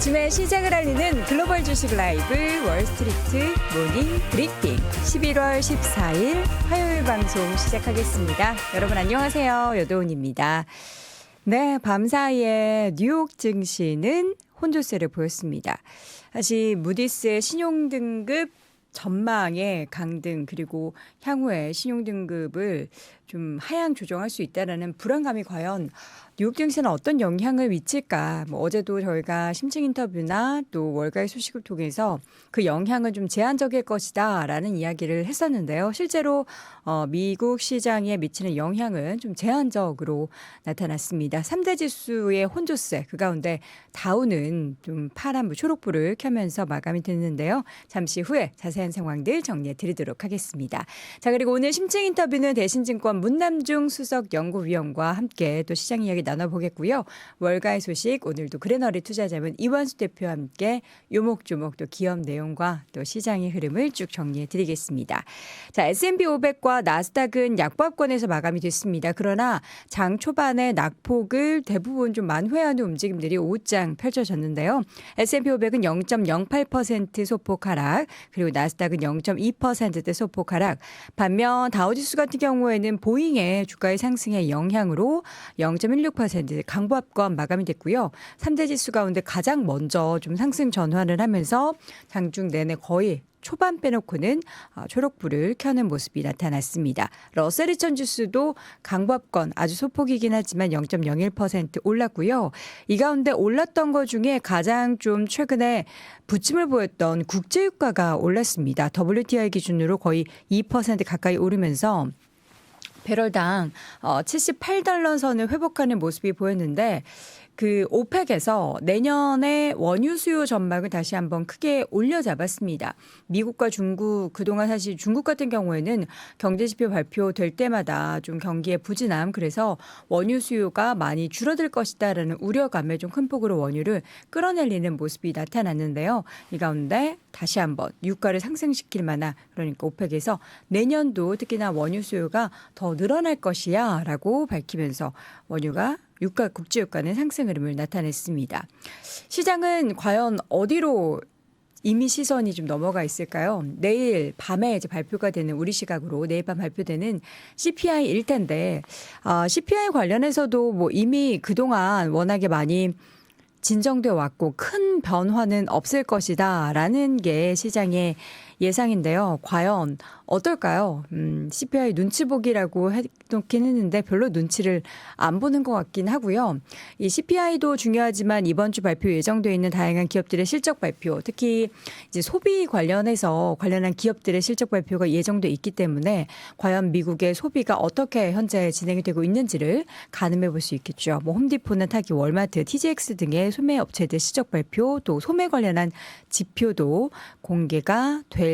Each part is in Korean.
아침에 시작을 알리는 글로벌 주식 라이브 월스트리트 모닝 브리핑 11월 14일 화요일 방송 시작하겠습니다. 여러분 안녕하세요. 여도은입니다. 네, 밤사이에 뉴욕 증시는 혼조세를 보였습니다. 다시 무디스의 신용등급 전망의 강등 그리고 향후에 신용등급을 좀 하향 조정할 수 있다라는 불안감이 과연 뉴욕 증시는 어떤 영향을 미칠까? 어제도 저희가 심층 인터뷰나 또 월가의 소식을 통해서 그 영향은 좀 제한적일 것이다라는 이야기를 했었는데요. 실제로 미국 시장에 미치는 영향은 좀 제한적으로 나타났습니다. 3대 지수의 혼조세 그 가운데 다우는 좀 파란 초록불을 켜면서 마감이 됐는데요. 잠시 후에 자세한 상황들 정리해 드리도록 하겠습니다. 자, 그리고 오늘 심층 인터뷰는 대신증권 문남중 수석 연구위원과 함께 또 시장 이야기 나눠보겠고요. 월가의 소식 오늘도 그레너리 투자자문 이완수 대표와 함께 요목조목 또 기업 내용과 또 시장의 흐름을 쭉 정리해 드리겠습니다. 자, S&P 500과 나스닥은 약보합권에서 마감이 됐습니다. 그러나 장 초반에 낙폭을 대부분 좀 만회하는 움직임들이 오후장 펼쳐졌는데요. S&P 500은 0.08% 소폭 하락 그리고 나스닥은 0.2%대 소폭 하락. 반면 다우지수 같은 경우에는 보잉의 주가의 상승의 영향으로 0.16% 강보합권 마감이 됐고요. 3대 지수 가운데 가장 먼저 좀 상승 전환을 하면서 장중 내내 거의 초반 빼놓고는 초록불을 켜는 모습이 나타났습니다. 러셀 2000 지수도 강보합권 아주 소폭이긴 하지만 0.01% 올랐고요. 이 가운데 올랐던 것 중에 가장 좀 최근에 부침을 보였던 국제유가가 올랐습니다. WTI 기준으로 거의 2% 가까이 오르면서 배럴당 78달러 선을 회복하는 모습이 보였는데 그 오펙에서 내년에 원유 수요 전망을 다시 한번 크게 올려잡았습니다. 미국과 중국 그동안 사실 중국 같은 경우에는 경제지표 발표될 때마다 좀 경기의 부진함 그래서 원유 수요가 많이 줄어들 것이다라는 우려감에 좀 큰 폭으로 원유를 끌어내리는 모습이 나타났는데요. 이 가운데 다시 한번 유가를 상승시킬 만한 그러니까 오펙에서 내년도 특히나 원유 수요가 더 늘어날 것이야 라고 밝히면서 원유가 국제유가는 상승 흐름을 나타냈습니다. 시장은 과연 어디로 이미 시선이 좀 넘어가 있을까요? 내일 밤에 이제 발표가 되는 우리 시각으로 내일 밤 발표되는 CPI일 텐데 CPI 관련해서도 이미 그동안 워낙에 많이 진정돼 왔고 큰 변화는 없을 것이다라는 게 시장의 예상인데요. 과연 어떨까요? CPI 눈치 보기라고 해놓긴 했는데 별로 눈치를 안 보는 것 같긴 하고요. 이 CPI도 중요하지만 이번 주 발표 예정돼 있는 다양한 기업들의 실적 발표, 특히 이제 소비 관련한 기업들의 실적 발표가 예정돼 있기 때문에 과연 미국의 소비가 어떻게 현재 진행이 되고 있는지를 가늠해 볼 수 있겠죠. 홈디포나 타기, 월마트, TJX 등의 소매 업체들 실적 발표, 또 소매 관련한 지표도 공개가 될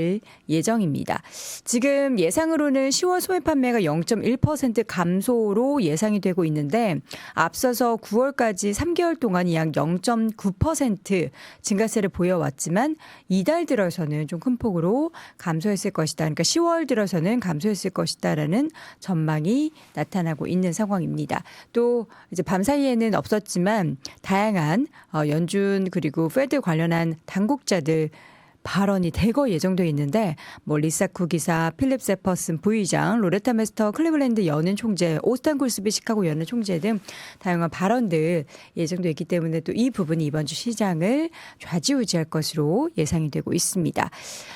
예정입니다. 지금 예상으로는 10월 소매 판매가 0.1% 감소로 예상이 되고 있는데 앞서서 9월까지 3개월 동안 약 0.9% 증가세를 보여왔지만 이달 들어서는 좀 큰 폭으로 감소했을 것이다. 그러니까 10월 들어서는 감소했을 것이다라는 전망이 나타나고 있는 상황입니다. 또 이제 밤사이에는 없었지만 다양한 연준 그리고 페드 관련한 당국자들 발언이 대거 예정돼 있는데 리사쿠 기사, 필립 세퍼슨 부의장, 로레타 메스터, 클리블랜드 연은 총재, 오스탄 굴스비 시카고 연은 총재 등 다양한 발언들 예정돼 있기 때문에 또 이 부분이 이번 주 시장을 좌지우지할 것으로 예상이 되고 있습니다.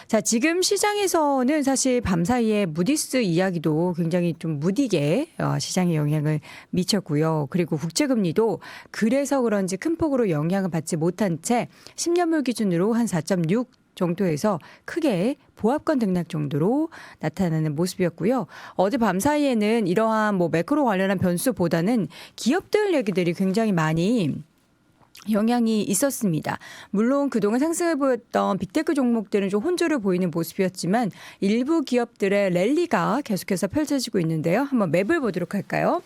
자, 지금 시장에서는 사실 밤사이에 무디스 이야기도 굉장히 좀 무디게 시장에 영향을 미쳤고요. 그리고 국제금리도 그래서 그런지 큰 폭으로 영향을 받지 못한 채 10년물 기준으로 한 4.6 정도에서 크게 보합권 등락 정도로 나타나는 모습이었고요. 어제 밤 사이에는 이러한 매크로 관련한 변수보다는 기업들 얘기들이 굉장히 많이 영향이 있었습니다. 물론 그동안 상승을 보였던 빅테크 종목들은 좀 혼조를 보이는 모습이었지만 일부 기업들의 랠리가 계속해서 펼쳐지고 있는데요. 한번 맵을 보도록 할까요?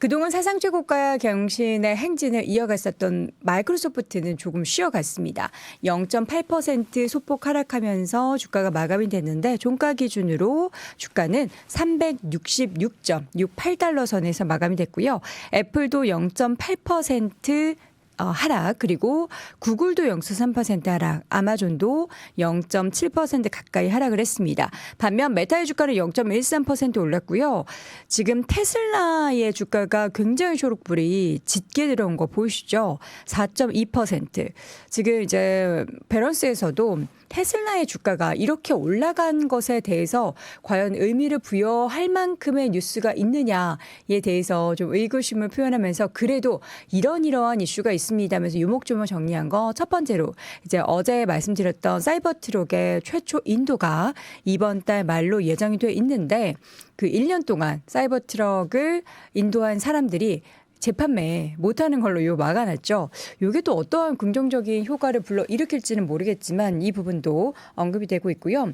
그동안 사상 최고가 경신의 행진을 이어갔었던 마이크로소프트는 조금 쉬어갔습니다. 0.8% 소폭 하락하면서 주가가 마감이 됐는데 종가 기준으로 주가는 366.68달러 선에서 마감이 됐고요. 애플도 0.8% 하락, 그리고 구글도 0.3% 하락, 아마존도 0.7% 가까이 하락을 했습니다. 반면 메타의 주가는 0.13% 올랐고요. 지금 테슬라의 주가가 굉장히 초록불이 짙게 들어온 거 보이시죠? 4.2%. 지금 이제 밸런스에서도 테슬라의 주가가 이렇게 올라간 것에 대해서 과연 의미를 부여할 만큼의 뉴스가 있느냐에 대해서 좀 의구심을 표현하면서 그래도 이러한 이슈가 있습니다면서 요목조목 정리한 거 첫 번째로 이제 어제 말씀드렸던 사이버트럭의 최초 인도가 이번 달 말로 예정이 돼 있는데 그 1년 동안 사이버트럭을 인도한 사람들이 재판매 못하는 걸로 막아놨죠. 이게 또 어떠한 긍정적인 효과를 불러일으킬지는 모르겠지만 이 부분도 언급이 되고 있고요.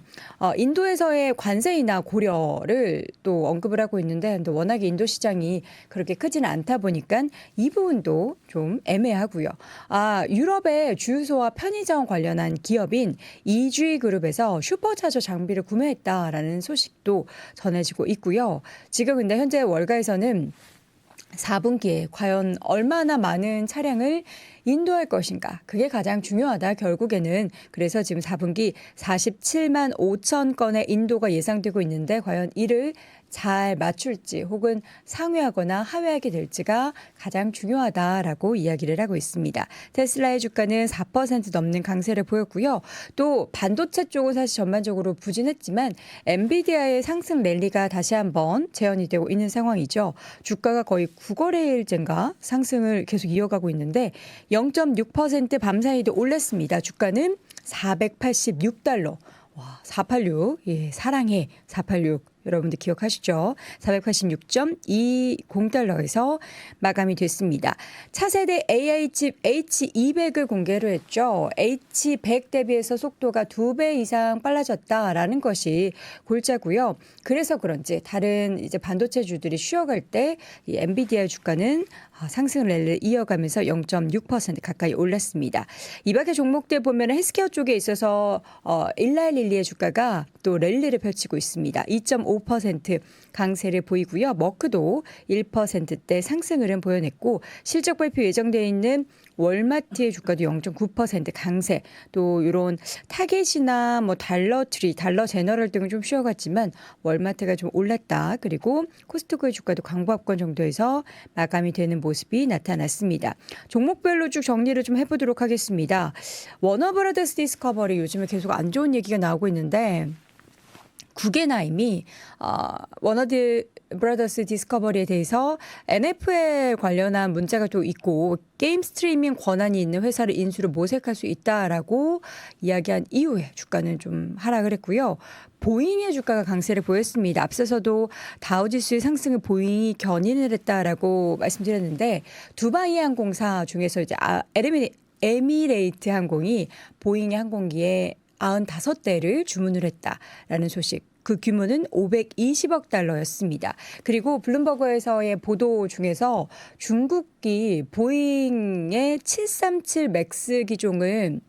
인도에서의 관세 인하 고려를 또 언급을 하고 있는데 또 워낙에 인도 시장이 그렇게 크지는 않다 보니까 이 부분도 좀 애매하고요. 유럽의 주유소와 편의점 관련한 기업인 EG 그룹에서 슈퍼차저 장비를 구매했다라는 소식도 전해지고 있고요. 지금 근데 현재 월가에서는 4분기에 과연 얼마나 많은 차량을 인도할 것인가. 그게 가장 중요하다. 결국에는. 그래서 지금 4분기 47만 5천 건의 인도가 예상되고 있는데 과연 이를 잘 맞출지 혹은 상회하거나 하회하게 될지가 가장 중요하다라고 이야기를 하고 있습니다. 테슬라의 주가는 4% 넘는 강세를 보였고요. 또 반도체 쪽은 사실 전반적으로 부진했지만 엔비디아의 상승 랠리가 다시 한번 재현이 되고 있는 상황이죠. 주가가 거의 9거래일째인가 상승을 계속 이어가고 있는데 0.6% 밤사이도 올랐습니다. 주가는 486달러. 와, 486. 예, 사랑해. 486. 여러분들 기억하시죠? 486.20달러에서 마감이 됐습니다. 차세대 AI칩 H200을 공개를 했죠. H100 대비해서 속도가 2배 이상 빨라졌다라는 것이 골자고요. 그래서 그런지 다른 이제 반도체주들이 쉬어갈 때 이 엔비디아 주가는 상승 랠리를 이어가면서 0.6% 가까이 올랐습니다. 이 밖에 종목들 보면 헬스케어 쪽에 있어서 일라일릴리의 주가가 또 랠리를 펼치고 있습니다. 2.5% 강세를 보이고요. 머크도 1%대 상승을 보여냈고 실적 발표 예정되어 있는 월마트의 주가도 0.9% 강세. 또 이런 타겟이나 뭐 달러트리, 달러 제너럴 등은 좀 쉬어갔지만 월마트가 좀 올랐다. 그리고 코스트코의 주가도 강보합권 정도에서 마감이 되는 모습이 나타났습니다. 종목별로 쭉 정리를 좀 해보도록 하겠습니다. 워너브라더스 디스커버리 요즘에 계속 안 좋은 얘기가 나오고 있는데 구겐하임이 워너드 브라더스 디스커버리에 대해서 NFL 관련한 문제가 또 있고 게임 스트리밍 권한이 있는 회사를 인수로 모색할 수 있다라고 이야기한 이후에 주가는 좀 하락을 했고요. 보잉의 주가가 강세를 보였습니다. 앞서서도 다우지수의 상승을 보잉이 견인을 했다라고 말씀드렸는데 두바이 항공사 중에서 이제 에미레이트 항공이 보잉의 항공기에 95대를 주문을 했다라는 소식. 그 규모는 520억 달러였습니다. 그리고 블룸버그에서의 보도 중에서 중국이 보잉의 737 맥스 기종을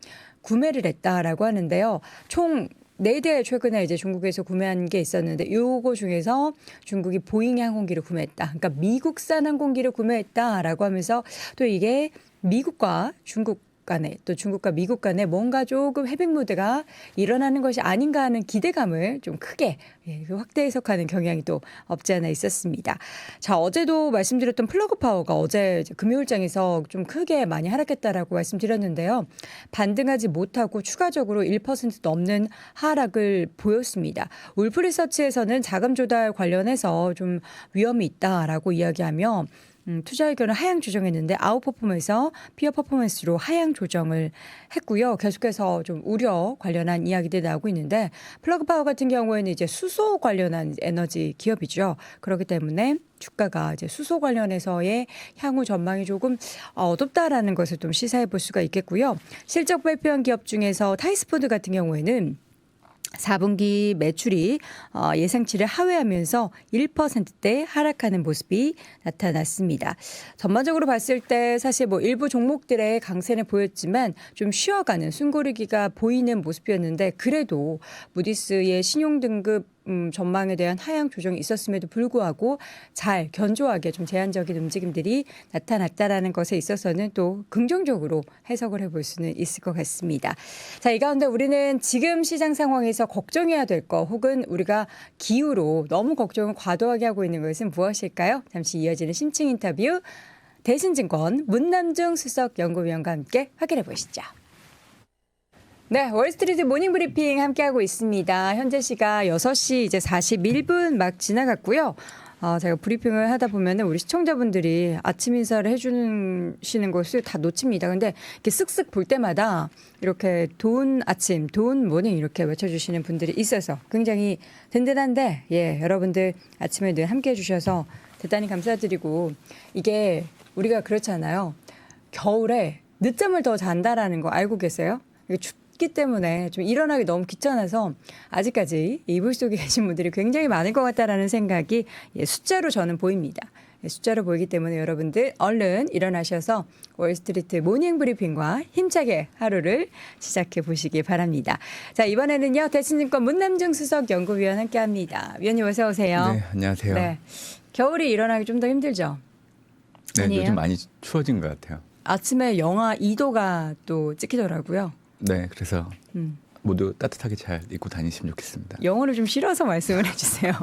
구매를 했다라고 하는데요. 총 4대 최근에 이제 중국에서 구매한 게 있었는데 요거 중에서 중국이 보잉 항공기를 구매했다. 그러니까 미국산 항공기를 구매했다라고 하면서 또 이게 미국과 중국 간에 또 중국과 미국 간에 뭔가 조금 해백 무드가 일어나는 것이 아닌가 하는 기대감을 좀 크게 확대 해석하는 경향이 또 없지 않아 있었습니다. 자, 어제도 말씀드렸던 플러그 파워가 어제 금요일장에서 좀 크게 많이 하락했다라고 말씀드렸는데요. 반등하지 못하고 추가적으로 1% 넘는 하락을 보였습니다. 울프리서치에서는 자금 조달 관련해서 좀 위험이 있다라고 이야기하며 투자 의견을 하향 조정했는데 아웃퍼폼에서 피어 퍼포먼스로 하향 조정을 했고요. 계속해서 좀 우려 관련한 이야기들이 나오고 있는데 플러그 파워 같은 경우에는 이제 수소 관련한 에너지 기업이죠. 그렇기 때문에 주가가 이제 수소 관련해서의 향후 전망이 조금 어둡다라는 것을 좀 시사해 볼 수가 있겠고요. 실적 발표한 기업 중에서 타이스푸드 같은 경우에는 4분기 매출이 예상치를 하회하면서 1%대 하락하는 모습이 나타났습니다. 전반적으로 봤을 때 사실 뭐 일부 종목들의 강세는 보였지만 좀 쉬어가는 숨고르기가 보이는 모습이었는데 그래도 무디스의 신용 등급 전망에 대한 하향 조정이 있었음에도 불구하고 잘 견조하게 좀 제한적인 움직임들이 나타났다라는 것에 있어서는 또 긍정적으로 해석을 해볼 수는 있을 것 같습니다. 자, 이 가운데 우리는 지금 시장 상황에서 걱정해야 될 거 혹은 우리가 기후로 너무 걱정을 과도하게 하고 있는 것은 무엇일까요? 잠시 이어지는 심층 인터뷰 대신증권 문남중 수석 연구위원과 함께 확인해 보시죠. 네, 월스트리트 모닝 브리핑 함께하고 있습니다. 현재 시각 6시 이제 41분 막 지나갔고요. 제가 브리핑을 하다 보면은 우리 시청자분들이 아침 인사를 해주시는 것을 다 놓칩니다. 근데 이렇게 쓱쓱 볼 때마다 이렇게 좋은 아침, 좋은 모닝 이렇게 외쳐주시는 분들이 있어서 굉장히 든든한데, 예, 여러분들 아침에 늘 함께 해주셔서 대단히 감사드리고, 이게 우리가 그렇잖아요. 겨울에 늦잠을 더 잔다라는 거 알고 계세요? 이게 춥기 때문에 좀 일어나기 너무 귀찮아서 아직까지 이불 속에 계신 분들이 굉장히 많을 것 같다라는 생각이 숫자로 저는 보입니다. 숫자로 보이기 때문에 여러분들 얼른 일어나셔서 월스트리트 모닝 브리핑과 힘차게 하루를 시작해 보시기 바랍니다. 자, 이번에는요, 대신증권 문남중 수석 연구위원 함께합니다. 위원님 어서 오세요. 네, 안녕하세요. 네, 겨울이 일어나기 좀 더 힘들죠? 네, 아니에요? 요즘 많이 추워진 것 같아요. 아침에 영하 2도가 또 찍히더라고요. 네, 그래서 모두 따뜻하게 잘 입고 다니시면 좋겠습니다. 영어를 좀 싫어서 말씀을 해주세요.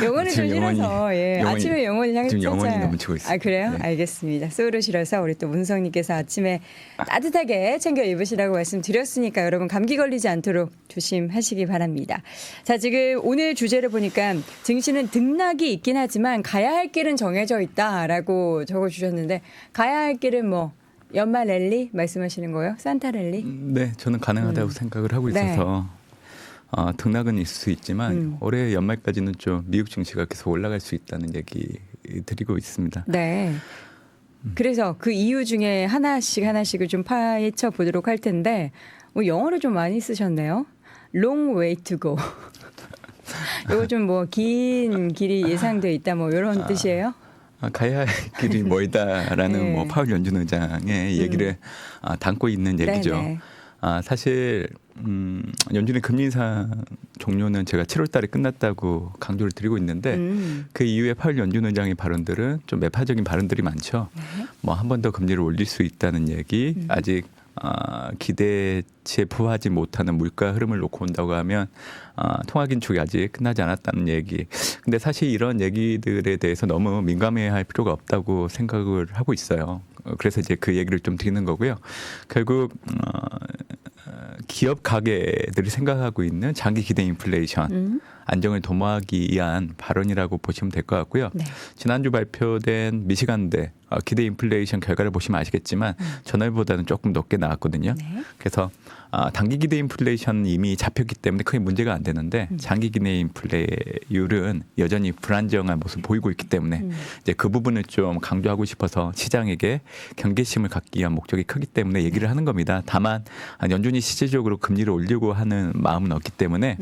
영어를 좀 지금 영혼이- 싫어서 아침에 영혼을 향해 지금 영혼이 살짝- 넘치고 있습니다. 아, 그래요? 네. 알겠습니다. 소울을 실어서 우리 또 문성님께서 아침에 따뜻하게 챙겨 입으시라고 말씀드렸으니까 여러분 감기 걸리지 않도록 조심하시기 바랍니다. 자, 지금 오늘 주제를 보니까 증시는 등락이 있긴 하지만 가야 할 길은 정해져 있다라고 적어주셨는데, 가야 할 길은 뭐 연말 랠리 말씀하시는 거예요? 산타 랠리? 네, 저는 가능하다고 생각을 하고 네. 있어서 등락은 있을 수 있지만 올해 연말까지는 좀 미국 증시가 계속 올라갈 수 있다는 얘기 드리고 있습니다. 네. 그래서 그 이유 중에 하나씩을 좀 파헤쳐 보도록 할 텐데, 뭐 영어를 좀 많이 쓰셨네요. Long way to go. 이거 좀 뭐 긴 길이 예상돼 있다 뭐 이런 뜻이에요? 가야 할 길이 멀다라는 네. 뭐 파월 연준 의장의 얘기를 담고 있는 얘기죠. 네네. 사실 연준의 금리 인상 종료는 제가 7월달에 끝났다고 강조를 드리고 있는데 그 이후에 파월 연준 의장의 발언들은 좀 매파적인 발언들이 많죠. 네. 뭐 한 번 더 금리를 올릴 수 있다는 얘기, 아직 기대치에 부합하지 못하는 물가 흐름을 놓고 온다고 하면 통화 긴축이 아직 끝나지 않았다는 얘기. 근데 사실 이런 얘기들에 대해서 너무 민감해할 필요가 없다고 생각을 하고 있어요. 그래서 이제 그 얘기를 좀 드리는 거고요. 결국 기업 가게들이 생각하고 있는 장기 기대 인플레이션 안정을 도모하기 위한 발언이라고 보시면 될 것 같고요. 네. 지난주 발표된 미시간대 기대 인플레이션 결과를 보시면 아시겠지만 전월보다는 조금 높게 나왔거든요. 네. 그래서 단기 기대 인플레이션 이미 잡혔기 때문에 크게 문제가 안 되는데 장기 기대 인플레율은 여전히 불안정한 모습을 보이고 있기 때문에 이제 그 부분을 좀 강조하고 싶어서 시장에게 경계심을 갖기 위한 목적이 크기 때문에 얘기를 하는 겁니다. 다만 연준이 실질적으로 금리를 올리고 하는 마음은 없기 때문에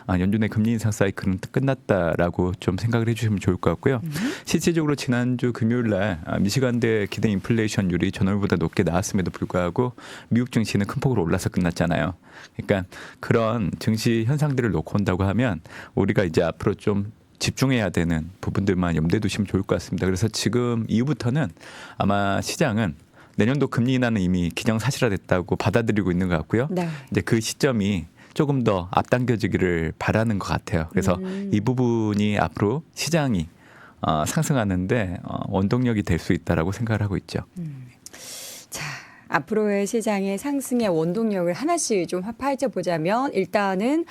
연준의 금리 인상 사이클은 끝났다라고 좀 생각을 해주시면 좋을 것 같고요. 실질적으로 지난주 금요일 날 미시간대 기대 인플레이션율이 전월보다 높게 나왔음에도 불구하고 미국 증시는 큰 폭으로 올라서 끝났잖아요. 그러니까 그런 증시 현상들을 놓고 온다고 하면 우리가 이제 앞으로 좀 집중해야 되는 부분들만 염두에 두시면 좋을 것 같습니다. 그래서 지금 이후부터는 아마 시장은 내년도 금리 인하는 이미 기정사실화됐다고 받아들이고 있는 것 같고요. 네. 이제 그 시점이 조금 더 앞당겨지기를 바라는 것 같아요. 그래서 이 부분이 앞으로 시장이 상승하는데 원동력이 될 수 있다라고 생각을 하고 있죠. 자, 앞으로의 시장의 상승의 원동력을 하나씩 좀 파헤쳐 보자면, 일단은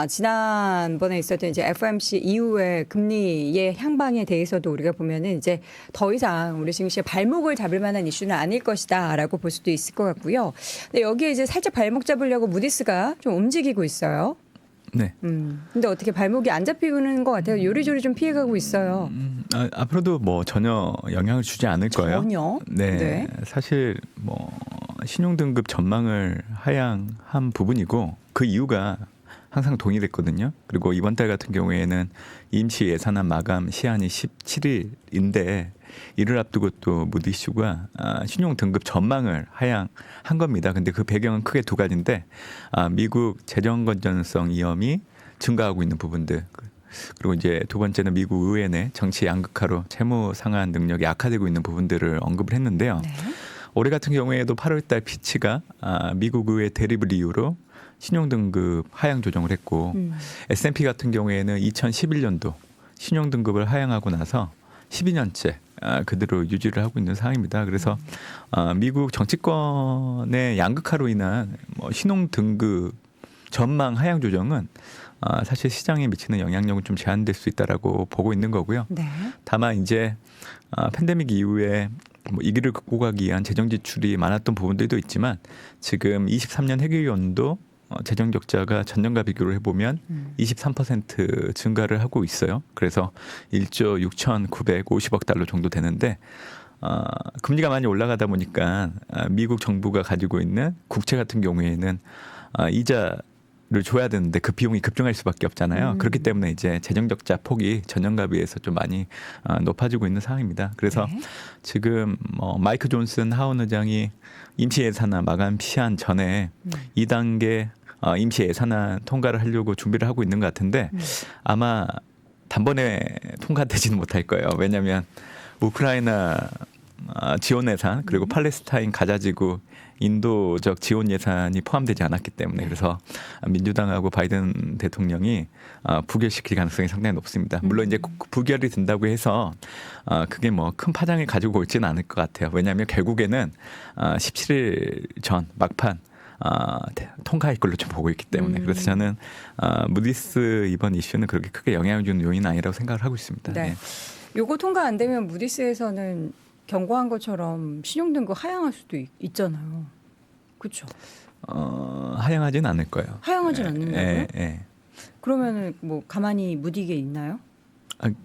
지난번에 있었던 이제 FOMC 이후의 금리의 향방에 대해서도 우리가 보면은 이제 더 이상 우리 증시의 발목을 잡을 만한 이슈는 아닐 것이다라고 볼 수도 있을 것 같고요. 근데 여기에 이제 살짝 발목 잡으려고 무디스가 좀 움직이고 있어요. 네. 근데 어떻게 발목이 안 잡히는 것 같아요. 요리조리 좀 피해가고 있어요. 앞으로도 뭐 전혀 영향을 주지 않을 거예요. 전혀? 네. 네. 사실 뭐 신용등급 전망을 하향한 부분이고 그 이유가 항상 동일했거든요. 그리고 이번 달 같은 경우에는 임시 예산안 마감 시한이 17일인데 이를 앞두고 또 무디슈가 신용 등급 전망을 하향한 겁니다. 근데 그 배경은 크게 두 가지인데 미국 재정 건전성 위험이 증가하고 있는 부분들. 그리고 이제 두 번째는 미국 의회 내 정치 양극화로 채무 상환 능력이 악화되고 있는 부분들을 언급을 했는데요. 네. 올해 같은 경우에도 8월달 피치가 미국 의회 대립을 이유로 신용등급 하향 조정을 했고 S&P 같은 경우에는 2011년도 신용등급을 하향하고 나서 12년째 그대로 유지를 하고 있는 상황입니다. 그래서 미국 정치권의 양극화로 인한 신용등급 전망 하향 조정은 사실 시장에 미치는 영향력은 좀 제한될 수 있다라고 보고 있는 거고요. 네. 다만 이제 팬데믹 이후에 이 길을 극복하기 위한 재정 지출이 많았던 부분들도 있지만 지금 23년 회계연도 재정 적자가 전년과 비교를 해보면 23% 증가를 하고 있어요. 그래서 1조 6,950억 달러 정도 되는데 금리가 많이 올라가다 보니까 미국 정부가 가지고 있는 국채 같은 경우에는 이자를 줘야 되는데 그 비용이 급증할 수밖에 없잖아요. 그렇기 때문에 이제 재정 적자 폭이 전년과 비해서 좀 많이 높아지고 있는 상황입니다. 그래서 네. 지금 마이크 존슨 하원 의장이 임시 예산안 마감 시한 전에 2단계 임시 예산안 통과를 하려고 준비를 하고 있는 것 같은데 아마 단번에 통과되지는 못할 거예요. 왜냐하면 우크라이나 지원 예산 그리고 팔레스타인 가자지구 인도적 지원 예산이 포함되지 않았기 때문에 그래서 민주당하고 바이든 대통령이 부결시킬 가능성이 상당히 높습니다. 물론 이제 부결이 된다고 해서 그게 뭐 큰 파장을 가지고 올지는 않을 것 같아요. 왜냐하면 결국에는 17일 전 막판 통과할 걸로 좀 보고 있기 때문에 그래서 저는 무디스 이번 이슈는 그렇게 크게 영향을 주는 요인은 아니라고 생각을 하고 있습니다. 네. 네. 요거 통과 안 되면 무디스에서는 경고한 것처럼 신용등급 하향할 수도 있잖아요. 그렇죠? 하향하지는 않을 거예요. 하향하진 않는다고요? 예. 그러면은 뭐 가만히 무디게 있나요?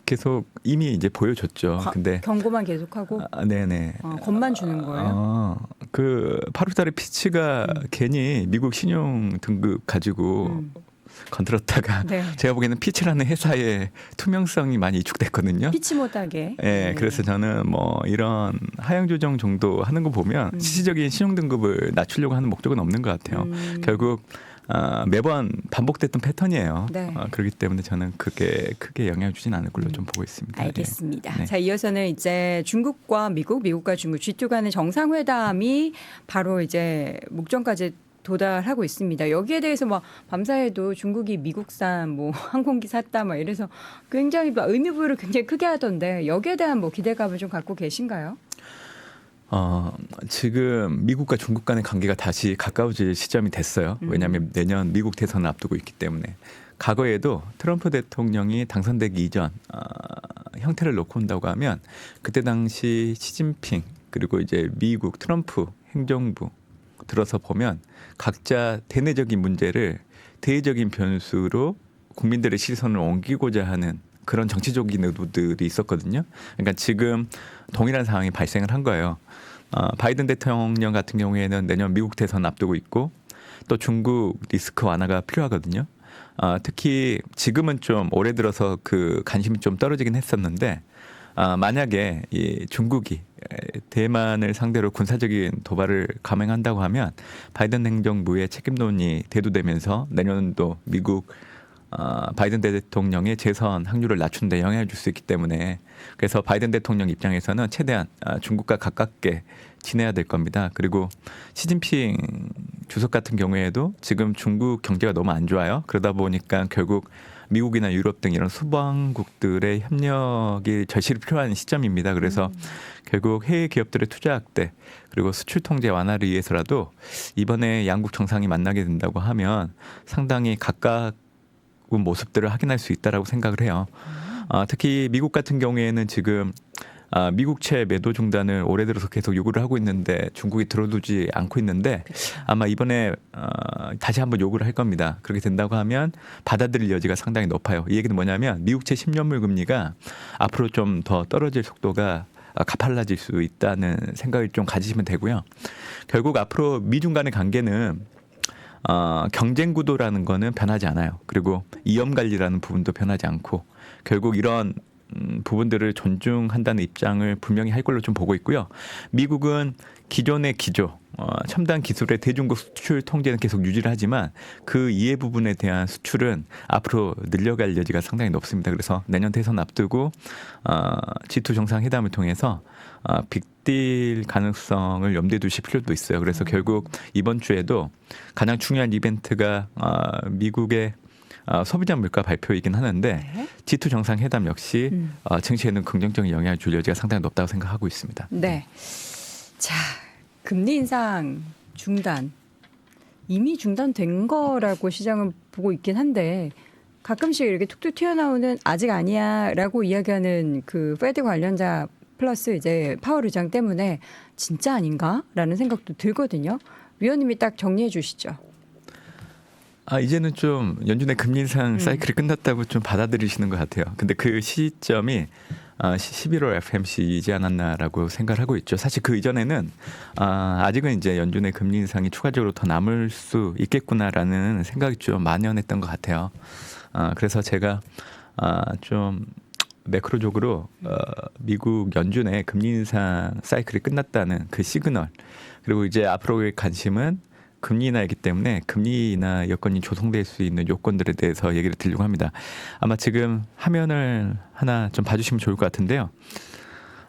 계속 이미 이제 보여줬죠. 근데 경고만 계속하고 네네. 겁만 주는 거예요? 그 8월달에 피치가 괜히 미국 신용 등급 가지고 건드렸다가 네. 제가 보기에는 피치라는 회사의 투명성이 많이 위축됐거든요. 피치 못하게. 네, 그래서 저는 뭐 이런 하향 조정 정도 하는 거 보면 실질적인 신용 등급을 낮추려고 하는 목적은 없는 것 같아요. 결국 매번 반복됐던 패턴이에요. 네. 그렇기 때문에 저는 그게 크게 영향을 주진 않을 걸로 좀 보고 있습니다. 알겠습니다. 네. 자, 이어서는 이제 중국과 미국과 중국 G2 간의 정상회담이 바로 이제 목전까지 도달하고 있습니다. 여기에 대해서 막 밤사이도 중국이 미국산 뭐 항공기 샀다 막 이래서 굉장히 의미부여를 굉장히 크게 하던데 여기에 대한 뭐 기대감을 좀 갖고 계신가요? 지금 미국과 중국 간의 관계가 다시 가까워질 시점이 됐어요. 왜냐하면 내년 미국 대선을 앞두고 있기 때문에 과거에도 트럼프 대통령이 당선되기 이전 형태를 놓고 온다고 하면 그때 당시 시진핑 그리고 이제 미국 트럼프 행정부 들어서 보면 각자 대내적인 문제를 대외적인 변수로 국민들의 시선을 옮기고자 하는 그런 정치적인 의도들이 있었거든요. 그러니까 지금 동일한 상황이 발생을 한 거예요. 바이든 대통령 같은 경우에는 내년 미국 대선 앞두고 있고 또 중국 리스크 완화가 필요하거든요. 특히 지금은 좀 올해 들어서 그 관심이 좀 떨어지긴 했었는데 만약에 이 중국이 대만을 상대로 군사적인 도발을 감행한다고 하면 바이든 행정부의 책임론이 대두되면서 내년도 미국 바이든 대통령의 재선 확률을 낮춘 데 영향을 줄 수 있기 때문에 그래서 바이든 대통령 입장에서는 최대한 중국과 가깝게 지내야 될 겁니다. 그리고 시진핑 주석 같은 경우에도 지금 중국 경제가 너무 안 좋아요. 그러다 보니까 결국 미국이나 유럽 등 이런 수방국들의 협력이 절실히 필요한 시점입니다. 그래서 결국 해외 기업들의 투자 확대 그리고 수출 통제 완화를 위해서라도 이번에 양국 정상이 만나게 된다고 하면 상당히 가까운 모습들을 확인할 수 있다라고 생각을 해요. 특히 미국 같은 경우에는 지금 미국채 매도 중단을 올해 들어서 계속 요구를 하고 있는데 중국이 들어두지 않고 있는데 아마 이번에 다시 한번 요구를 할 겁니다. 그렇게 된다고 하면 받아들일 여지가 상당히 높아요. 이 얘기는 뭐냐면 미국채 10년물 금리가 앞으로 좀 더 떨어질 속도가 가팔라질 수 있다는 생각을 좀 가지시면 되고요. 결국 앞으로 미중 간의 관계는 경쟁 구도라는 거는 변하지 않아요. 그리고 이염 관리라는 부분도 변하지 않고 결국 이런 부분들을 존중한다는 입장을 분명히 할 걸로 좀 보고 있고요. 미국은 기존의 기조, 첨단 기술의 대중국 수출 통제는 계속 유지를 하지만 그 이해 부분에 대한 수출은 앞으로 늘려갈 여지가 상당히 높습니다. 그래서 내년 대선 앞두고 G2 정상회담을 통해서 빅딜 가능성을 염두에 두실 필요도 있어요. 그래서 결국 이번 주에도 가장 중요한 이벤트가 미국의 소비자 물가 발표이긴 하는데 네. G2 정상회담 역시 증시에는 긍정적인 영향을 줄 여지가 상당히 높다고 생각하고 있습니다. 네. 자, 금리 인상 중단. 이미 중단된 거라고 시장은 보고 있긴 한데 가끔씩 이렇게 툭툭 튀어나오는 아직 아니야라고 이야기하는 그 페드 관련자 플러스 이제 파월 의장 때문에 진짜 아닌가라는 생각도 들거든요. 위원님이 딱 정리해 주시죠. 이제는 좀 연준의 금리 인상 사이클이 끝났다고 좀 받아들이시는 것 같아요. 근데 그 시점이 11월 FMC이지 않았나라고 생각을 하고 있죠. 사실 그 이전에는 아직은 이제 연준의 금리 인상이 추가적으로 더 남을 수 있겠구나라는 생각이 좀 만연했던 것 같아요. 그래서 제가 좀 매크로적으로 미국 연준의 금리 인상 사이클이 끝났다는 그 시그널, 그리고 이제 앞으로의 관심은 금리 인하이기 때문에 금리 인하 여건이 조성될 수 있는 요건들에 대해서 얘기를 드리려고 합니다. 아마 지금 화면을 하나 좀 봐주시면 좋을 것 같은데요.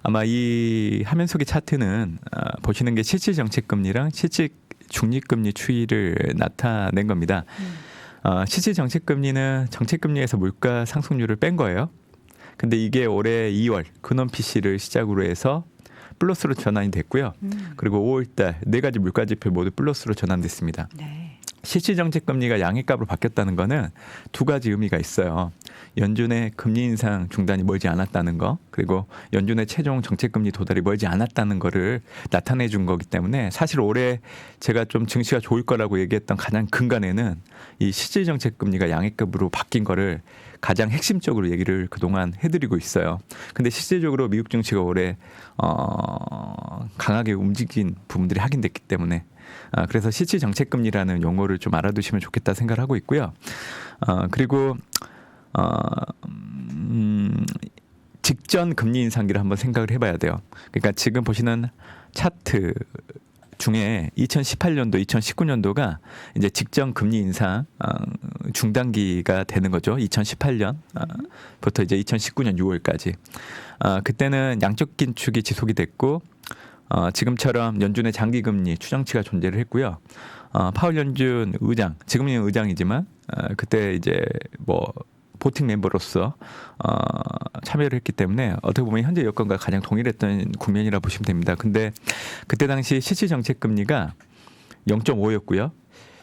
아마 이 화면 속의 차트는 보시는 게 실질 정책금리랑 실질 중립금리 추이를 나타낸 겁니다. 실질 정책금리는 정책금리에서 물가 상승률을 뺀 거예요. 근데 이게 올해 2월 근원 PC를 시작으로 해서 플러스로 전환이 됐고요. 그리고 5월달 네 가지 물가지표 모두 플러스로 전환됐습니다. 네. 실질 정책금리가 양액값으로 바뀌었다는 거는 두 가지 의미가 있어요. 연준의 금리 인상 중단이 멀지 않았다는 거, 그리고 연준의 최종 정책금리 도달이 멀지 않았다는 거를 나타내 준 거기 때문에 사실 올해 제가 좀 증시가 좋을 거라고 얘기했던 가장 근간에는 이 실질 정책금리가 양액급으로 바뀐 거를 가장 핵심적으로 얘기를 그동안 해드리고 있어요. 근데 실질적으로 미국 증시가 올해 강하게 움직인 부분들이 확인됐기 때문에 그래서 실질 정책금리라는 용어를 좀 알아두시면 좋겠다 생각을 하고 있고요. 그리고 직전 금리 인상기를 한번 생각을 해봐야 돼요. 그러니까 지금 보시는 차트 중에 2018년도, 2019년도가 이제 직전 금리 인상 중단기가 되는 거죠. 2018년부터 이제 2019년 6월까지. 그때는 양적 긴축이 지속이 됐고 지금처럼 연준의 장기 금리 추정치가 존재를 했고요. 파월 연준 의장, 지금은 의장이지만 그때 이제 뭐 보팅 멤버로서 참여를 했기 때문에 어떻게 보면 현재 여건과 가장 동일했던 국면이라 보시면 됩니다. 근데 그때 당시 실질 정책 금리가 0.5였고요.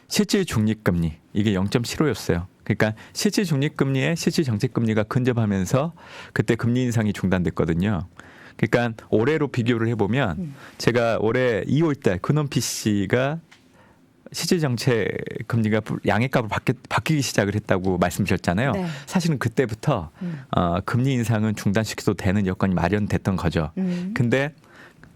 실질 중립 금리 이게 0.75였어요. 그러니까 실질 중립 금리에 실질 정책 금리가 근접하면서 그때 금리 인상이 중단됐거든요. 그러니까 올해로 비교를 해보면 제가 올해 2월달 근원 PC가 실질 정책 금리가 양액값으로 바뀌기 시작을 했다고 말씀드렸잖아요. 네. 사실은 그때부터 금리 인상은 중단시켜도 되는 여건이 마련됐던 거죠. 근데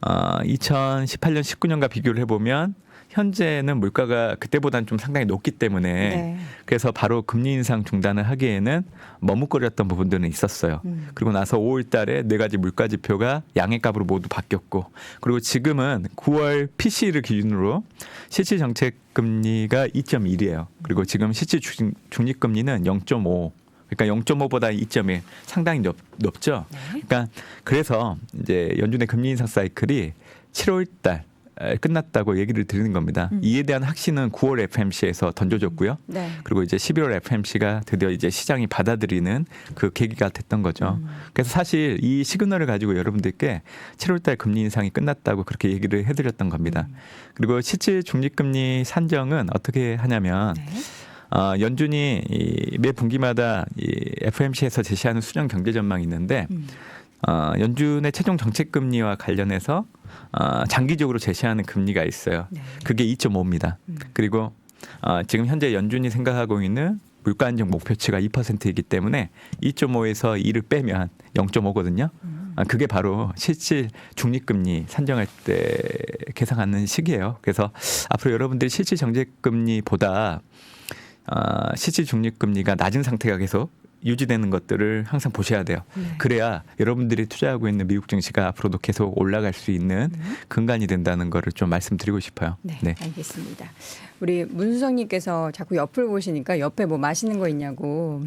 2018년 19년과 비교를 해보면 현재는 물가가 그때보다는 좀 상당히 높기 때문에 네. 그래서 바로 금리 인상 중단을 하기에는 머뭇거렸던 부분들은 있었어요. 그리고 나서 5월 달에 네 가지 물가 지표가 양액값으로 모두 바뀌었고 그리고 지금은 9월 PC를 기준으로 실질 정책 금리가 2.1이에요. 그리고 지금 실질 중립 금리는 0.5. 그러니까 0.5보다 2.1 상당히 높죠. 네. 그러니까 그래서 이제 연준의 금리 인상 사이클이 7월 달 끝났다고 얘기를 드리는 겁니다. 이에 대한 확신은 9월 FMC에서 던져졌고요. 네. 그리고 이제 11월 FMC가 드디어 이제 시장이 받아들이는 그 계기가 됐던 거죠. 그래서 사실 이 시그널을 가지고 여러분들께 7월달 금리 인상이 끝났다고 그렇게 얘기를 해드렸던 겁니다. 그리고 실질 중립금리 산정은 어떻게 하냐면 네. 연준이 매 분기마다 이 FMC에서 제시하는 수정 경제 전망이 있는데 연준의 최종 정책 금리와 관련해서 장기적으로 제시하는 금리가 있어요. 네. 그게 2.5입니다. 그리고 지금 현재 연준이 생각하고 있는 물가 안정 목표치가 2%이기 때문에 2.5에서 2를 빼면 0.5거든요. 그게 바로 실질 중립금리 산정할 때 계산하는 시기예요. 그래서 앞으로 여러분들이 실질 정책금리보다 실질 중립금리가 낮은 상태가 계속 유지되는 것들을 항상 보셔야 돼요. 네. 그래야 여러분들이 투자하고 있는 미국 증시가 앞으로도 계속 올라갈 수 있는 근간이 된다는 거를 좀 말씀드리고 싶어요. 네, 알겠습니다. 우리 문수성님께서 자꾸 옆을 보시니까 옆에 뭐 맛있는 거 있냐고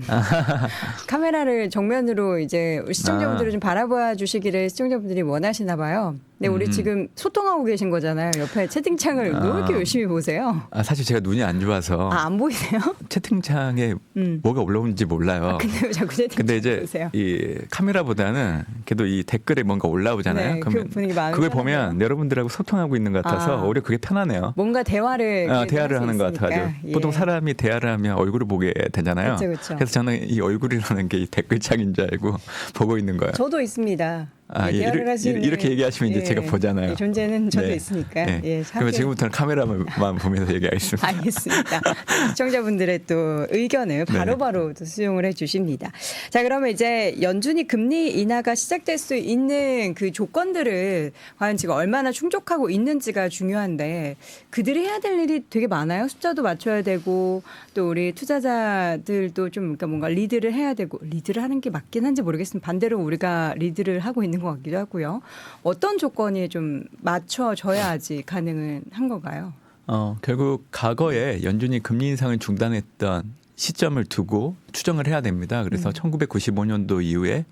카메라를 정면으로 이제 시청자분들을 좀 바라봐 주시기를 시청자분들이 원하시나 봐요. 근데 우리 지금 소통하고 계신 거잖아요. 옆에 채팅창을 왜 이렇게 열심히 보세요? 사실 제가 눈이 안 좋아서 안 보이세요? 채팅창에 뭐가 올라오는지 몰라요. 근데 왜 자꾸 채팅창 근데 이제 보세요? 이 카메라보다는 그래도 이 댓글에 뭔가 올라오잖아요. 네, 그러면 그 분위기 마음이 그걸 편하네요. 보면 여러분들하고 소통하고 있는 것 같아서 오히려 그게 편하네요. 뭔가 대화를 대화를 하는 것 같아가지고 예. 보통 사람이 대화를 하면 얼굴을 보게 되잖아요. 그쵸. 그래서 저는 이 얼굴이라는 게 이 댓글창인 줄 알고 보고 있는 거예요. 저도 있습니다. 예, 대화를 하시는 이렇게 얘기하시면 이제 제가 보잖아요. 이 존재는 저도 네. 있으니까. 네. 예, 그러면 지금부터는 카메라만 보면서 얘기하겠습니다. 알겠습니다. 시청자분들의 또 의견을 바로바로 또 수용을 해주십니다. 자, 그러면 이제 연준이 금리 인하가 시작될 수 있는 그 조건들을 과연 지금 얼마나 충족하고 있는지가 중요한데 그들이 해야 될 일이 되게 많아요. 숫자도 맞춰야 되고 또 우리 투자자들도 좀 그러니까 뭔가 리드를 해야 되고 리드를 하는 게 맞긴 한지 모르겠습니다. 반대로 우리가 리드를 하고 있는 것 같기도 하고요. 어떤 조건이 좀 맞춰져야지 가능은 한 건가요? 결국 과거에 연준이 금리 인상을 중단했던 시점을 두고 추정을 해야 됩니다. 그래서 1995년도 이후에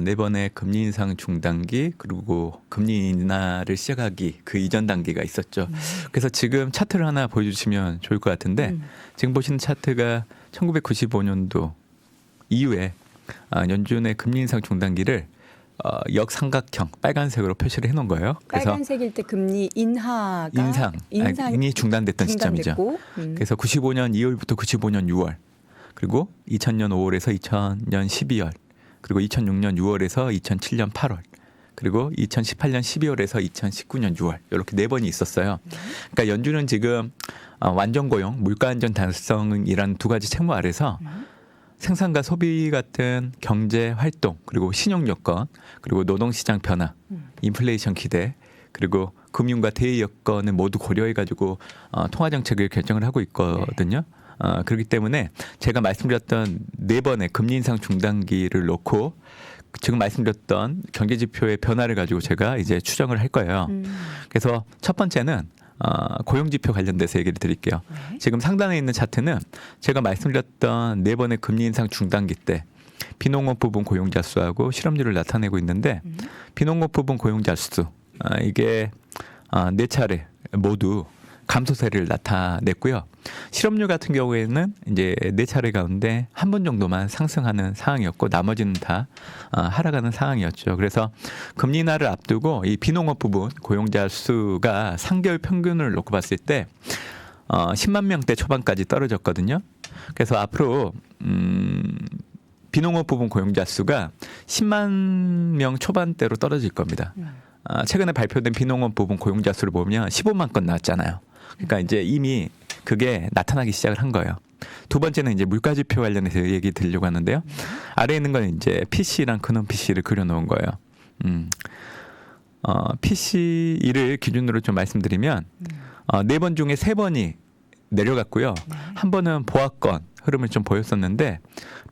네 번의 금리 인상 중단기 그리고 금리 인하를 시작하기 그 이전 단계가 있었죠. 그래서 지금 차트를 하나 보여주시면 좋을 것 같은데 지금 보시는 차트가 1995년도 이후에 연준의 금리 인상 중단기를 역삼각형 빨간색으로 표시를 해놓은 거예요. 그래서 빨간색일 때 금리 인하가 인상이 중단됐던 시점이죠. 그래서 95년 2월부터 95년 6월 그리고 2000년 5월에서 2000년 12월 그리고 2006년 6월에서 2007년 8월 그리고 2018년 12월에서 2019년 6월 이렇게 네 번이 있었어요. 그러니까 연준은 지금 완전 고용, 물가 안정 달성이라는 두 가지 책무 아래서 생산과 소비 같은 경제 활동 그리고 신용 여건 그리고 노동시장 변화, 인플레이션 기대 그리고 금융과 대외 여건을 모두 고려해 가지고 통화 정책을 결정을 하고 있거든요. 그렇기 때문에 제가 말씀드렸던 네 번의 금리 인상 중단기를 놓고 지금 말씀드렸던 경제 지표의 변화를 가지고 제가 이제 추정을 할 거예요. 그래서 첫 번째는 고용지표 관련돼서 얘기를 드릴게요. 지금 상단에 있는 차트는 제가 말씀드렸던 네 번의 금리 인상 중단기 때 비농업 부분 고용자 수하고 실업률을 나타내고 있는데 비농업 부분 고용자 수 이게 네 차례 모두 감소세를 나타냈고요. 실업률 같은 경우에는 이제 네 차례 가운데 한 번 정도만 상승하는 상황이었고 나머지는 다 하락하는 상황이었죠. 그래서 금리 인하를 앞두고 이 비농업 부분 고용자 수가 3개월 평균을 놓고 봤을 때 10만 명대 초반까지 떨어졌거든요. 그래서 앞으로 비농업 부분 고용자 수가 10만 명 초반대로 떨어질 겁니다. 최근에 발표된 비농업 부분 고용자 수를 보면 15만 건 나왔잖아요. 그러니까 이제 이미 그게 나타나기 시작을 한 거예요. 두 번째는 이제 물가 지표 관련해서 얘기 드리려고 하는데요. 아래에 있는 건 이제 PC랑 근원 PC를 그려놓은 거예요. PC를 기준으로 좀 말씀드리면 네 번 중에 세 번이 내려갔고요. 한 번은 보합권 흐름을 좀 보였었는데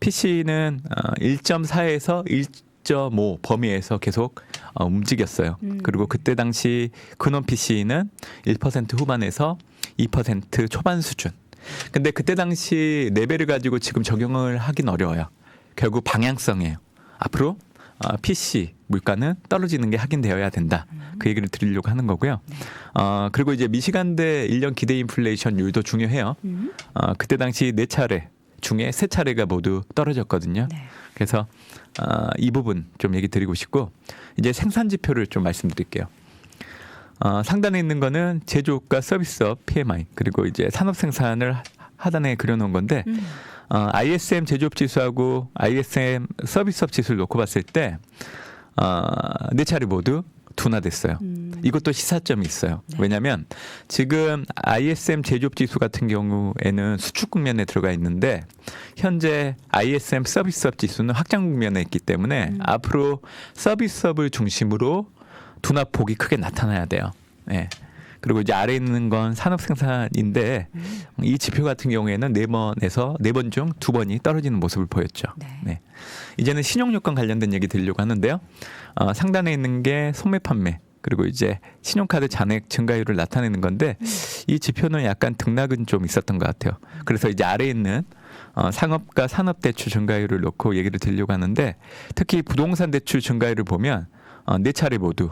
PC는 1.4에서 1.5 범위에서 계속 움직였어요. 그리고 그때 당시 근원 PC는 1% 후반에서 2% 초반 수준. 근데 그때 당시 레벨을 가지고 지금 적용을 하긴 어려워요. 결국 방향성이에요. 앞으로 PC 물가는 떨어지는 게 확인되어야 된다. 그 얘기를 드리려고 하는 거고요. 그리고 이제 미시간대 1년 기대 인플레이션율도 중요해요. 그때 당시 네 차례 중에 세 차례가 모두 떨어졌거든요. 그래서 이 부분 좀 얘기 드리고 싶고 이제 생산 지표를 좀 말씀드릴게요. 상단에 있는 거는 제조업과 서비스업 PMI 그리고 이제 산업 생산을 하단에 그려놓은 건데 ISM 제조업 지수하고 ISM 서비스업 지수를 놓고 봤을 때 네 차례 모두 둔화됐어요. 이것도 시사점이 있어요. 왜냐하면 지금 ISM 제조업 지수 같은 경우에는 수축 국면에 들어가 있는데 현재 ISM 서비스업 지수는 확장 국면에 있기 때문에 앞으로 서비스업을 중심으로 둔화폭이 크게 나타나야 돼요. 네. 그리고 이제 아래에 있는 건 산업 생산인데 이 지표 같은 경우에는 4번에서 4번 중 2번이 떨어지는 모습을 보였죠. 네. 네. 이제는 신용요건 관련된 얘기 드리려고 하는데요. 상단에 있는 게 소매 판매 그리고 이제 신용카드 잔액 증가율을 나타내는 건데 이 지표는 약간 등락은 좀 있었던 것 같아요. 그래서 이제 아래에 있는 상업과 산업대출 증가율을 놓고 얘기를 드리려고 하는데 특히 부동산 대출 증가율을 보면 4차례 모두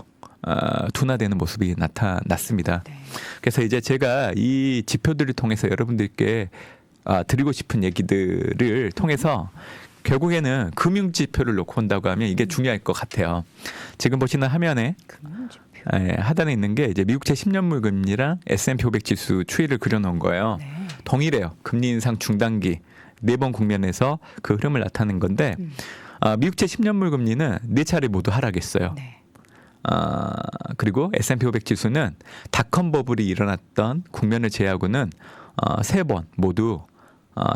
둔화되는 모습이 나타났습니다. 네. 그래서 이제 제가 이 지표들을 통해서 여러분들께 드리고 싶은 얘기들을 통해서 결국에는 금융 지표를 놓고 본다고 하면 이게 중요할 것 같아요. 지금 보시는 화면에 금융지표. 하단에 있는 게 이제 미국채 10년물 금리랑 S&P 500 지수 추이를 그려놓은 거예요. 네. 동일해요. 금리 인상 중단기 4번 국면에서 그 흐름을 나타낸 건데 미국채 10년물 금리는 4차례 모두 하락했어요. 네. 그리고 S&P 500 지수는 닷컴 버블이 일어났던 국면을 제외하고는 3번 모두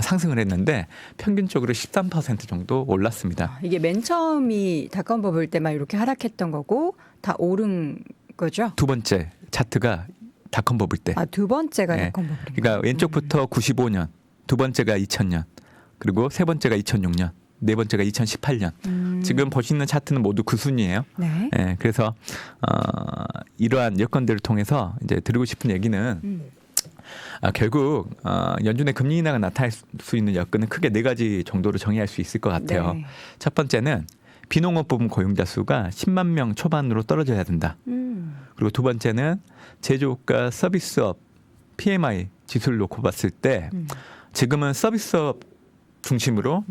상승을 했는데 평균적으로 13% 정도 올랐습니다. 이게 맨 처음이 닷컴 버블 때만 이렇게 하락했던 거고 다 오른 거죠? 두 번째 차트가 닷컴 버블 때. 두 번째가 네. 닷컴 버블. 그러니까 왼쪽부터 95년, 두 번째가 2000년, 그리고 세 번째가 2006년, 네 번째가 2018년. 지금 보시는 차트는 모두 그 순이에요. 네. 네, 그래서 이러한 여건들을 통해서 이제 드리고 싶은 얘기는 결국 연준의 금리 인하가 나타날 수 있는 여건은 크게 4가지 정도로 정의할 수 있을 것 같아요. 네. 첫 번째는 비농업 부분 고용자 수가 10만 명 초반으로 떨어져야 된다. 그리고 두 번째는 제조업과 서비스업 PMI 지수를 놓고 봤을 때 지금은 서비스업 중심으로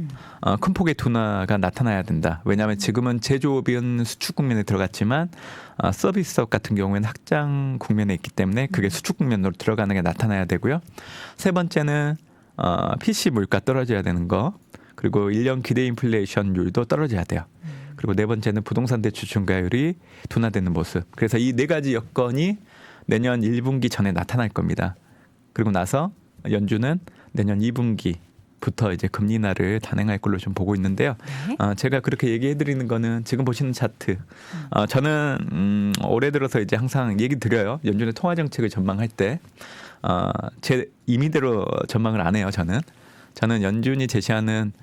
큰 폭의 둔화가 나타나야 된다. 왜냐하면 지금은 제조업은 수축 국면에 들어갔지만 서비스업 같은 경우에는 확장 국면에 있기 때문에 그게 수축 국면으로 들어가는 게 나타나야 되고요. 세 번째는 PC 물가 떨어져야 되는 거. 그리고 1년 기대 인플레이션율도 떨어져야 돼요. 그리고 네 번째는 부동산 대출 증가율이 둔화되는 모습. 그래서 이 4가지 여건이 내년 1분기 전에 나타날 겁니다. 그리고 나서 연준은 내년 2분기부터 이제 금리 인하를 단행할 걸로 좀 보고 있는데요. 네. 제가 그렇게 얘기해 드리는 거는 지금 보시는 차트. 저는 올해 들어서 이제 항상 얘기 드려요. 연준의 통화 정책을 전망할 때 제 임의대로 전망을 안 해요. 저는 연준이 제시하는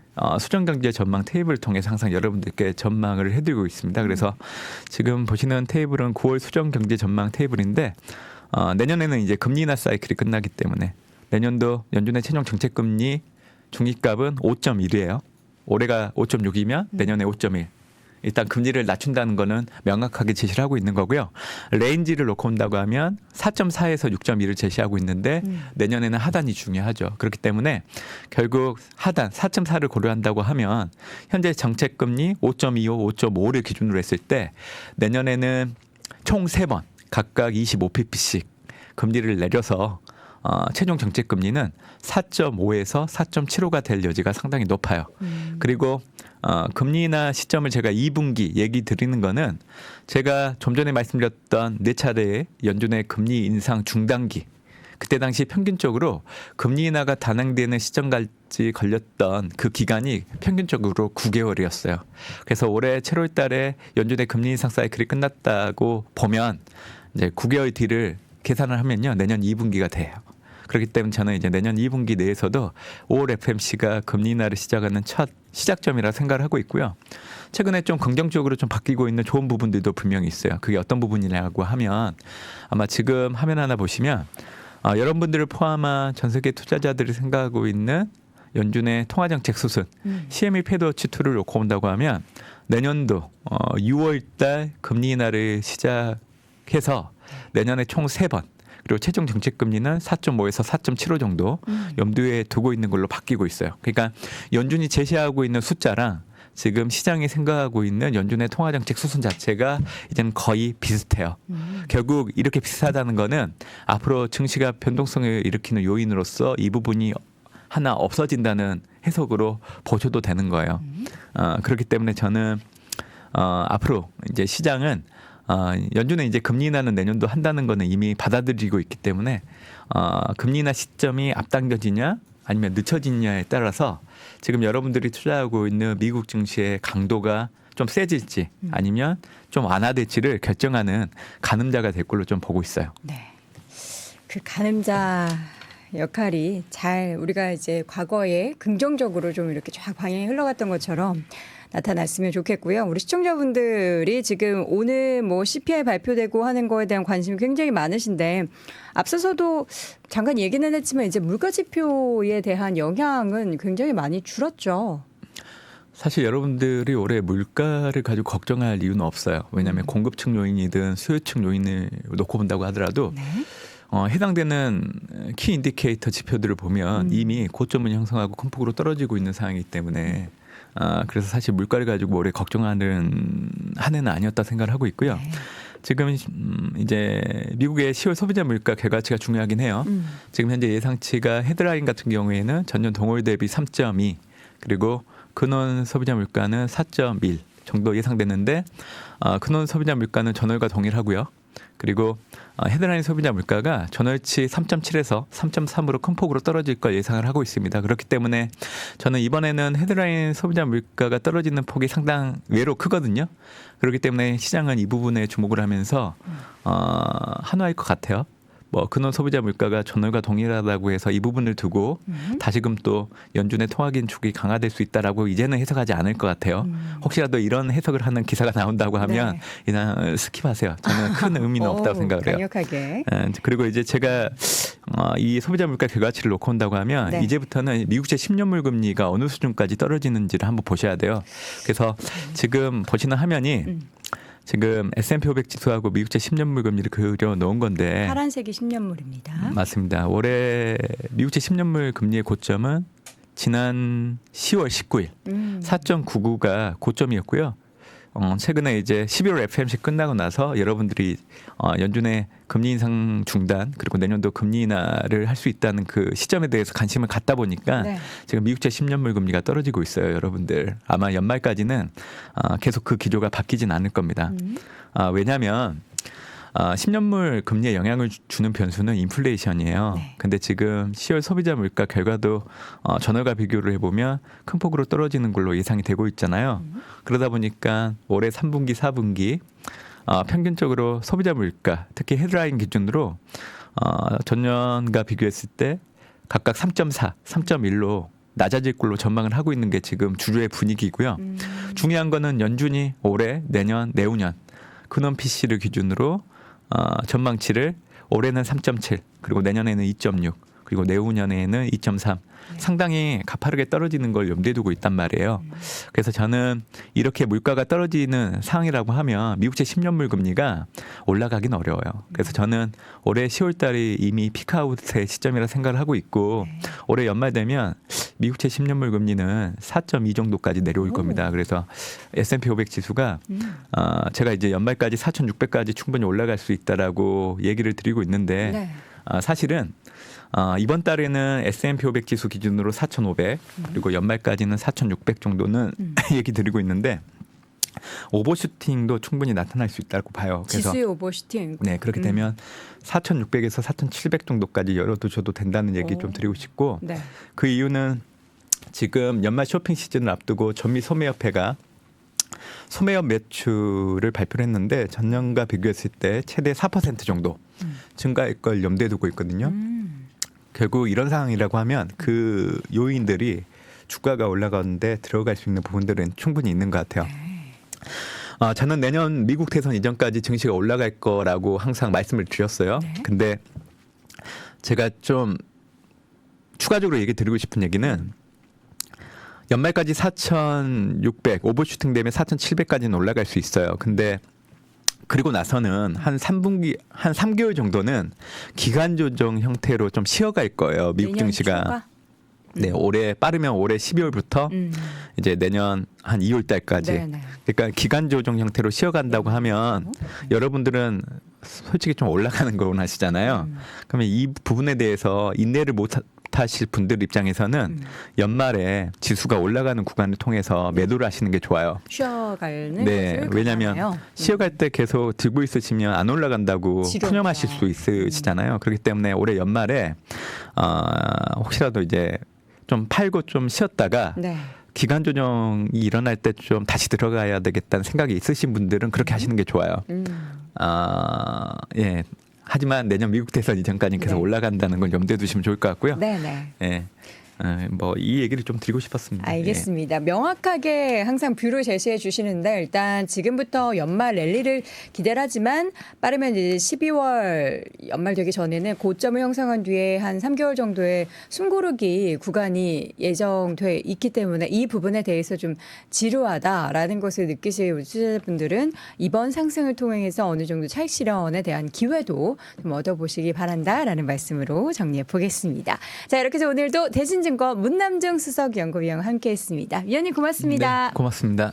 수정경제 전망 테이블을 통해서 항상 여러분들께 전망을 해드리고 있습니다. 그래서 지금 보시는 테이블은 9월 수정경제 전망 테이블인데 내년에는 이제 금리 인하 사이클이 끝나기 때문에 내년도 연준의 최종 정책금리 중립값은 5.1이에요. 올해가 5.6이면 내년에 5.1. 일단 금리를 낮춘다는 거는 명확하게 제시를 하고 있는 거고요. 레인지를 놓고 온다고 하면 4.4에서 6.2를 제시하고 있는데 내년에는 하단이 중요하죠. 그렇기 때문에 결국 하단 4.4를 고려한다고 하면 현재 정책금리 5.25, 5.5를 기준으로 했을 때 내년에는 총 3번 각각 25pp씩 금리를 내려서 최종 정책금리는 4.5에서 4.75가 될 여지가 상당히 높아요. 그리고 금리 인하 시점을 제가 2분기 얘기 드리는 거는 제가 좀 전에 말씀드렸던 4차례의 연준의 금리 인상 중단기 그때 당시 평균적으로 금리 인하가 단행되는 시점까지 걸렸던 그 기간이 평균적으로 9개월이었어요. 그래서 올해 7월 달에 연준의 금리 인상 사이클이 끝났다고 보면 이제 9개월 뒤를 계산을 하면요. 내년 2분기가 돼요. 그렇기 때문에 저는 이제 내년 2분기 내에서도 5월 FMC가 금리 인하를 시작하는 첫 시작점이라 생각을 하고 있고요. 최근에 좀 긍정적으로 좀 바뀌고 있는 좋은 부분들도 분명히 있어요. 그게 어떤 부분이냐고 하면 아마 지금 화면 하나 보시면 여러분들을 포함한 전 세계 투자자들이 생각하고 있는 연준의 통화정책 수순 CME 패드워치2를 놓고 온다고 하면 내년도 6월 달 금리 인하를 시작해서 내년에 총 3번 그리고 최종 정책금리는 4.5에서 4.75 정도 염두에 두고 있는 걸로 바뀌고 있어요. 그러니까 연준이 제시하고 있는 숫자랑 지금 시장이 생각하고 있는 연준의 통화정책 수순 자체가 이제는 거의 비슷해요. 결국 이렇게 비슷하다는 거는 앞으로 증시가 변동성을 일으키는 요인으로서 이 부분이 하나 없어진다는 해석으로 보셔도 되는 거예요. 그렇기 때문에 저는 앞으로 이제 시장은 연준은 이제 금리 인하는 내년도 한다는 거는 이미 받아들이고 있기 때문에 금리 인하 시점이 앞당겨지냐 아니면 늦춰지냐에 따라서 지금 여러분들이 투자하고 있는 미국 증시의 강도가 좀 세질지 아니면 좀 완화될지를 결정하는 가늠자가 될 걸로 좀 보고 있어요. 네. 그 가늠자 역할이 잘 우리가 이제 과거에 긍정적으로 좀 이렇게 쫙 방향이 흘러갔던 것처럼 나타났으면 좋겠고요. 우리 시청자분들이 지금 오늘 뭐 CPI 발표되고 하는 거에 대한 관심이 굉장히 많으신데 앞서서도 잠깐 얘기는 했지만 이제 물가 지표에 대한 영향은 굉장히 많이 줄었죠. 사실 여러분들이 올해 물가를 가지고 걱정할 이유는 없어요. 왜냐하면 공급층 요인이든 수요층 요인을 놓고 본다고 하더라도 네. 해당되는 키 인디케이터 지표들을 보면 이미 고점을 형성하고 큰 폭으로 떨어지고 있는 상황이기 때문에 그래서 사실 물가를 가지고 올해 걱정하는 한 해는 아니었다 생각을 하고 있고요. 네. 지금 이제 미국의 10월 소비자 물가 결과치가 중요하긴 해요. 지금 현재 예상치가 헤드라인 같은 경우에는 전년 동월 대비 3.2 그리고 근원 소비자 물가는 4.1 정도 예상되는데 근원 소비자 물가는 전월과 동일하고요. 그리고 헤드라인 소비자 물가가 전월치 3.7에서 3.3으로 큰 폭으로 떨어질 걸 예상을 하고 있습니다. 그렇기 때문에 저는 이번에는 헤드라인 소비자 물가가 떨어지는 폭이 상당외로 크거든요. 그렇기 때문에 시장은 이 부분에 주목을 하면서 한화일 것 같아요. 뭐 근원 소비자 물가가 전월과 동일하다고 해서 이 부분을 두고 다시금 또 연준의 통화 긴축이 강화될 수 있다라고 이제는 해석하지 않을 것 같아요. 혹시라도 이런 해석을 하는 기사가 나온다고 하면 네. 그냥 스킵하세요. 저는 큰 의미는 없다고 생각을 해요. 강력하게. 그리고 이제 제가 이 소비자 물가 결과치를 놓고 온다고 하면 네. 이제부터는 미국제 10년물 금리가 어느 수준까지 떨어지는지를 한번 보셔야 돼요. 그래서 지금 보시는 화면이 지금 S&P 500 지수하고 미국제 10년물 금리를 그려 놓은 건데 파란색이 10년물입니다. 맞습니다. 올해 미국제 10년물 금리의 고점은 지난 10월 19일 4.99가 고점이었고요. 최근에 이제 11월 FOMC 끝나고 나서 여러분들이 연준의 금리 인상 중단 그리고 내년도 금리 인하를 할 수 있다는 그 시점에 대해서 관심을 갖다 보니까 네. 지금 미국제 10년물 금리가 떨어지고 있어요, 여러분들. 아마 연말까지는 계속 그 기조가 바뀌진 않을 겁니다. 왜냐하면 10년물 금리에 영향을 주는 변수는 인플레이션이에요. 네. 근데 지금 10월 소비자 물가 결과도 전월과 비교를 해보면 큰 폭으로 떨어지는 걸로 예상이 되고 있잖아요. 그러다 보니까 올해 3분기, 4분기 평균적으로 소비자 물가, 특히 헤드라인 기준으로 전년과 비교했을 때 각각 3.4, 3.1로 낮아질 걸로 전망을 하고 있는 게 지금 주류의 분위기고요. 중요한 거는 연준이 올해, 내년, 내후년 근원 PC를 기준으로 전망치를 올해는 3.7 그리고 내년에는 2.6 그리고 내후년에는 2.3 상당히 가파르게 떨어지는 걸 염두에 두고 있단 말이에요. 그래서 저는 이렇게 물가가 떨어지는 상황이라고 하면 미국제 10년물 금리가 올라가긴 어려워요. 그래서 저는 올해 10월 달이 이미 피크아웃의 시점이라 생각을 하고 있고 올해 연말 되면 미국제 10년물 금리는 4.2 정도까지 내려올 겁니다. 그래서 S&P 500 지수가 제가 이제 연말까지 4,600까지 충분히 올라갈 수 있다라고 얘기를 드리고 있는데 네. 사실은 이번 달에는 S&P 500 지수 기준으로 4,500 그리고 연말까지는 4,600 정도는 얘기 드리고 있는데 오버슈팅도 충분히 나타날 수 있다고 봐요. 그래서 지수의 오버슈팅. 네 그렇게 되면 4,600에서 4,700 정도까지 열어두셔도 된다는 얘기 오. 좀 드리고 싶고 네. 그 이유는 지금 연말 쇼핑 시즌을 앞두고 전미소매협회가 소매업 매출을 발표를 했는데 전년과 비교했을 때 최대 4% 정도 증가할 걸 염두에 두고 있거든요. 결국 이런 상황이라고 하면 그 요인들이 주가가 올라가는데 들어갈 수 있는 부분들은 충분히 있는 것 같아요. 저는 내년 미국 대선 이전까지 증시가 올라갈 거라고 항상 말씀을 드렸어요. 네. 근데 제가 좀 추가적으로 얘기 드리고 싶은 얘기는 연말까지 4,600 오버슈팅 되면 4,700까지는 올라갈 수 있어요. 근데 그리고 나서는 한 3분기 한 3개월 정도는 기간 조정 형태로 좀 쉬어갈 거예요. 미국 내년 증시가. 초가? 네, 올해 빠르면 올해 12월부터 이제 내년 한 2월 달까지. 네네. 그러니까 기간 조정 형태로 쉬어간다고 하면 여러분들은 솔직히 좀 올라가는 걸 원하시잖아요. 그러면 이 부분에 대해서 인내를 못 하실 분들 입장에서는 연말에 지수가 올라가는 구간을 통해서 매도를 하시는 게 좋아요. 쉬어가는 네, 것을 왜냐하면 강화해요. 쉬어갈 때 계속 들고 있으시면 안 올라간다고 지루하다. 푸념하실 수 있으시잖아요. 그렇기 때문에 올해 연말에 혹시라도 이제 좀 팔고 좀 쉬었다가 네. 기간 조정이 일어날 때 좀 다시 들어가야 되겠다는 생각이 있으신 분들은 그렇게 하시는 게 좋아요. 예. 하지만 내년 미국 대선 이전까지 계속 네. 올라간다는 걸 염두에 두시면 좋을 것 같고요. 네네. 예. 뭐 이 얘기를 좀 드리고 싶었습니다. 알겠습니다. 명확하게 항상 뷰를 제시해 주시는데 일단 지금부터 연말 랠리를 기대를 하지만 빠르면 이제 12월 연말 되기 전에는 고점을 형성한 뒤에 한 3개월 정도의 숨고르기 구간이 예정돼 있기 때문에 이 부분에 대해서 좀 지루하다라는 것을 느끼실 우리 투자자분들은 이번 상승을 통해서 어느 정도 차익 실현에 대한 기회도 좀 얻어보시기 바란다라는 말씀으로 정리해 보겠습니다. 자, 이렇게 해서 오늘도 대신증권 문남정 수석 연구위원 함께했습니다. 위원님 고맙습니다. 네, 고맙습니다.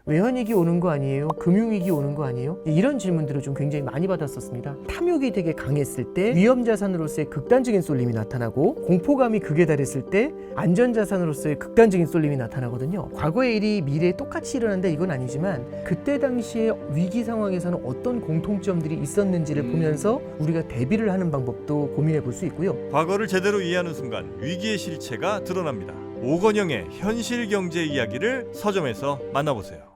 외환위기 오는 거 아니에요? 금융위기 오는 거 아니에요? 이런 질문들을 좀 굉장히 많이 받았었습니다. 탐욕이 되게 강했을 때 위험자산으로서의 극단적인 쏠림이 나타나고 공포감이 극에 달했을 때 안전자산으로서의 극단적인 쏠림이 나타나거든요. 과거의 일이 미래에 똑같이 일어난다 이건 아니지만 그때 당시에 위기 상황에서는 어떤 공통점들이 있었는지를 보면서 우리가 대비를 하는 방법도 고민해 볼 수 있고요. 과거를 제대로 이해하는 순간 위기의 실체가 드러납니다. 오건영의 현실 경제 이야기를 서점에서 만나보세요.